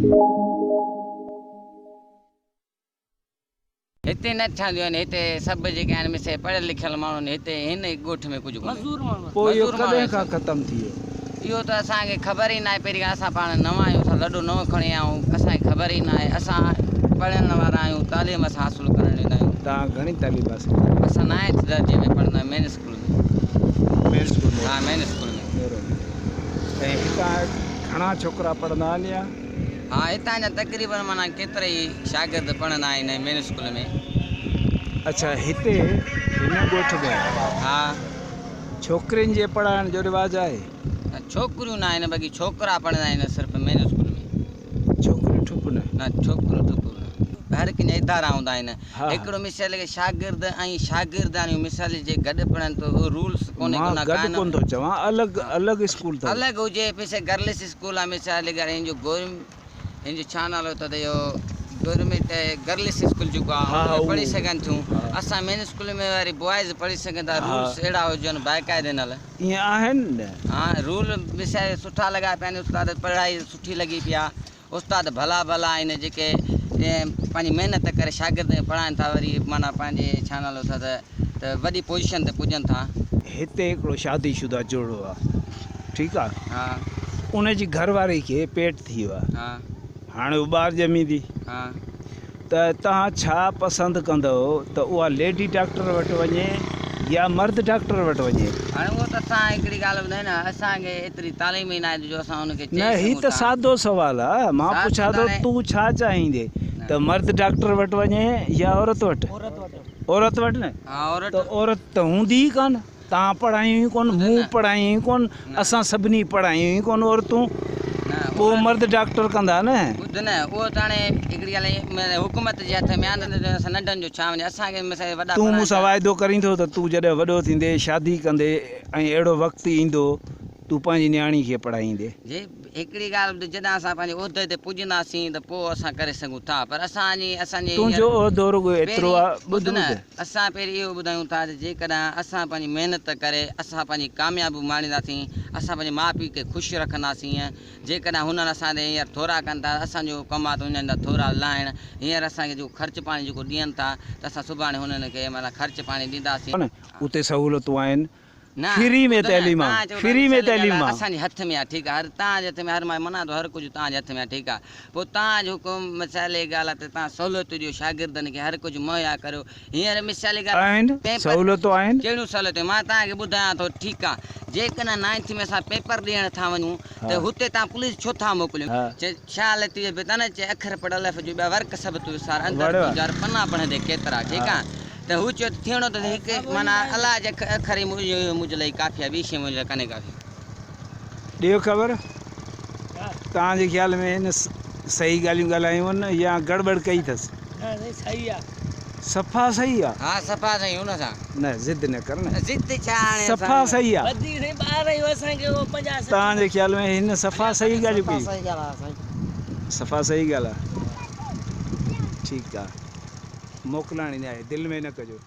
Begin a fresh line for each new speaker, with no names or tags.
हिते न ठहंदियूं आहिनि हिते सभु जेके आहिनि मिसे पढ़ियल लिखियल माण्हू आहिनि हिते हिन ॻोठ में कुझु
पोइ इहो कॾहिं खां ख़तमु थी वियो?
इहो त असांखे ख़बर ई न आहे। पहिरीं असां पाण नवां आहियूं, असां लॾो नओं खणी आया आहियूं, असांखे ख़बर ई न आहे। असां पढ़ण वारा आहियूं, तालीम असां हासिलु करणु वेंदा आहियूं।
तव्हां घणी तालीम हासिलु कई?
असां 9th दर्जे में पढ़ंदा आहियूं, मेन स्कूल में।
मेन स्कूल में?
हा, मेन स्कूल में।
ऐं हितां घणा छोकिरा पढ़ंदा आहिनि या?
हा, हितां जा तक़रीबन माना केतिरा ई शागिर्द पढ़ंदा आहिनि मेन स्कूल में।
अच्छा, हिते हिन ॻोठ में
हा
छोकिरियुनि जे पढ़ाइण जो रिवाजु आहे?
छोकिरियूं न आहिनि, बाक़ी छोकिरा पढ़ंदा आहिनि सिर्फ़ु मेन स्कूल में।
छोकिरियूं ठुप न?
छोकिरियूं ठुप न। हर कंहिंजा इदारा हूंदा आहिनि। हिकिड़ो मिसाल खे शागिर्द ऐं शागिर्दानियूं मिसाल जे गॾु पढ़नि त उहो रूल्स कोन्हे।
गॾु कोन थो चवां, अलॻि स्कूल अथव?
अलॻि हुजे पिसे गर्ल्स स्कूल आहे मिसाल खे हिन जो छा नालो अथव इहो गवर्नमेंट गर्ल्स स्कूल जेको आहे पढ़ी सघनि थियूं। असां मेन स्कूल में वरी बॉइज़ पढ़ी सघनि था। रूल्स अहिड़ा हुजनि बाक़ाइदे नाल
ईअं आहिनि।
हा, रूल मिसाल सुठा लॻा पिया आहिनि। उस्ताद पढ़ाई सुठी लॻी पई आहे। उस्ताद भला भला आहिनि जेके पंहिंजी महिनत करे शागिर्द पढ़ाइनि था। वरी माना पंहिंजे छा नालो अथव त वॾी पोजीशन ते पुॼनि था।
हिते हिकिड़ो शादीशुदा जोड़ो आहे, ठीकु आहे?
हा,
उनजी घरवारी खे पेट थी वियो आहे।
हा,
हाणे उहो ॿार ॼमी थी।
हा,
त तव्हां छा पसंदि कंदव त उहा लेडी डॉक्टर वटि वञे या मर्द डॉक्टर वटि वञे?
हाणे उहो त असां हिकिड़ी ॻाल्हि ॿुधाए न, असांखे एतिरी तालीम ई न आहे जो असां हुनखे
न। ही त सादो सुवालु आहे। मां पुछां थो तूं छा चाहींदे त मर्द डॉक्टर वटि वञे या औरत वटि? औरत वटि न? त औरत त हूंदी ई कान। तव्हां पढ़ायूं ई कोन, मूं पढ़ायूं ई कोन, असां सभिनी पढ़ायूं ई कोन औरतूं। पोइ मर्द डॉक्टर कंदा न?
ॿुध न, उहो त हाणे हिकिड़ी ॻाल्हि हुकूमत जे हथ में आहे न। असां नंढनि जो छा वञे, असांखे वॾा।
तूं मूंसां वाइदो करींदो त तूं जॾहिं वॾो थींदे शादी कंदे ऐं अहिड़ो वक़्तु ईंदो तूं पंहिंजी न्याणी खे पढ़ाईंदे? जी,
हिकिड़ी ॻाल्हि जॾहिं असां पंहिंजे उहिदे ते पुॼंदासीं त पोइ असां करे सघूं था। पर असांजे
तुंहिंजो उहिदो रुॻो एतिरो आहे।
ॿुध न, असां पहिरीं इहो ॿुधायूं था त जेकॾहिं असां पंहिंजी महिनत करे असां पंहिंजी कामयाबी माणींदासीं, असां पंहिंजे माउ पीउ खे ख़ुशि रखंदासीं। जेकॾहिं हुननि असांजे हींअर थोरा कनि था, असांजो कमु आहे त हुननि जा थोरा लाहिण। हींअर असांखे जेको ख़र्च पाणी जेको ॾियनि था त असां सुभाणे हुननि खे माना ख़र्च पाणी ॾींदासीं।
उते सहूलियतूं आहिनि, फ्री में तइलीम आहे, फ्री में तइलीम आहे।
असांजे हथ में आहे, ठीकु आहे। हर तव्हांजे हथ में, हर मां मना थो हर कुझु तव्हांजे हथ में आहे, ठीकु आहे। पोइ तव्हांजो हुकुम मिसाल जी ॻाल्हि आहे त तव्हां सहूलियत ॾियो शागिर्दनि खे, हर कुझु मुहैया करियो। हींअर मिसाल जी ॻाल्हि
सहूलियतूं आहिनि।
कहिड़ियूं सहूलियतूं मां तव्हांखे ॿुधायां थो, ठीकु आहे। जेकॾहिं 9th में असां पेपर ॾियण था वञूं त हुते तव्हां पुलिस छो था मोकिलियो? छा लती बि न चए अखर पढ़ल जो ॿिया वर्क सभु तूं विसार अंदरि गुज़ार पना पढ़ंदे केतिरा, ठीकु आहे। त हू चयो थियणो त हिकु माना अलाह जे अखर ई मुंहिंजे लाइ काफ़ी आहे, ॿी शइ मुंहिंजे लाइ कान्हे काफ़ी।
ॾियो ख़बर तव्हांजे ख़्याल में हिन सही ॻाल्हियूं ॻाल्हायूं आहिनि या गड़बड़ कई अथसि?
सही आहे,
सफ़ा सही आहे।
हा, सफ़ा सही हुन सां
न ज़िद न कर न,
ज़िद छा हाणे
सफ़ा सही आहे। तव्हांजे ख़्याल में हिन सफ़ा सही ॻाल्हियूं कई? सफ़ा सही ॻाल्हि आहे, ठीकु आहे। मोकिलाणी न आहे, दिलि में न कजो।